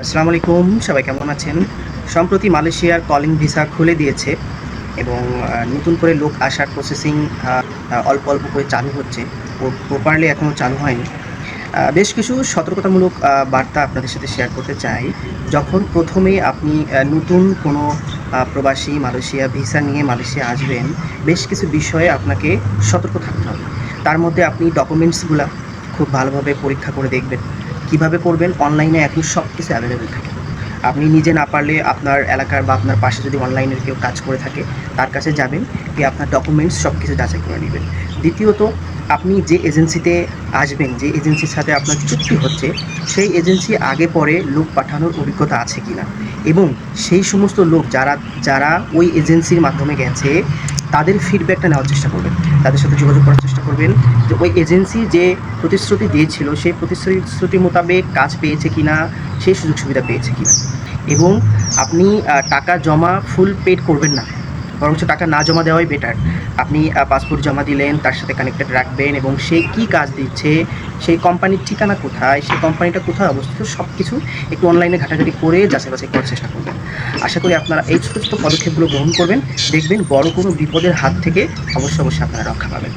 আসসালামু আলাইকুম, সবাই কেমন আছেন? সম্প্রতি মালয়েশিয়ার কলিং ভিসা খুলে দিয়েছে এবং নতুন করে লোক আসার প্রসেসিং অল্প অল্প করে চালু হচ্ছে। প্রপারলি এখনও চালু হয়নি। বেশ কিছু সতর্কতামূলক বার্তা আপনাদের সাথে শেয়ার করতে চাই। যখন প্রথমেই আপনি নতুন কোনো প্রবাসী মালয়েশিয়া ভিসা নিয়ে মালয়েশিয়া আসবেন, বেশ কিছু বিষয়ে আপনাকে সতর্ক থাকতে হবে। তার মধ্যে আপনি ডকুমেন্টসগুলা খুব ভালোভাবে পরীক্ষা করে দেখবেন। কিভাবে করবেন? অনলাইনে এখন সব কিছু অ্যাভেলেবেল থাকে। আপনি নিজে না পারলে আপনার এলাকার বা আপনার পাশে যদি অনলাইনের কেউ কাজ করে থাকে, তার কাছে যাবেন, গিয়ে আপনার ডকুমেন্টস সব কিছু যাচাই করে নেবেন। দ্বিতীয়ত, আপনি যে এজেন্সিতে আসবেন, যে এজেন্সির সাথে আপনার চুক্তি হচ্ছে, সেই এজেন্সি আগে পরে লোক পাঠানোর অভিজ্ঞতা আছে কি না, এবং সেই সমস্ত লোক যারা যারা ওই এজেন্সির মাধ্যমে গেছে, তাদের ফিডব্যাকটা নেওয়ার চেষ্টা করবেন। তাদের সাথে যোগাযোগ করার চেষ্টা করবেন যে ওই এজেন্সি যে প্রতিশ্রুতি দিয়েছিল, সেই প্রতিশ্রুতি মোতাবেক কাজ পেয়েছে কি না, সেই সুযোগ সুবিধা পেয়েছে কি না। এবং আপনি টাকা জমা ফুল পেড করবেন না, বরঞ্চ টাকা না জমা দেওয়াই বেটার। আপনি পাসপোর্ট জমা দিলেন, তার সাথে কানেক্টেড রাখবেন, এবং সে কী কাজ দিচ্ছে, সেই কোম্পানির ঠিকানা কোথায়, সেই কোম্পানিটা কোথায় অবস্থিত, সব কিছু একটু অনলাইনে ঘাটাঘাটি করে যাচাই বাছাই করার চেষ্টা করবেন। আশা করি আপনারা এই ছোটো ছোটো পদক্ষেপগুলো গ্রহণ করবেন, দেখবেন বড় কোনো বিপদের হাত থেকে অবশ্যই আপনারা রক্ষা পাবেন।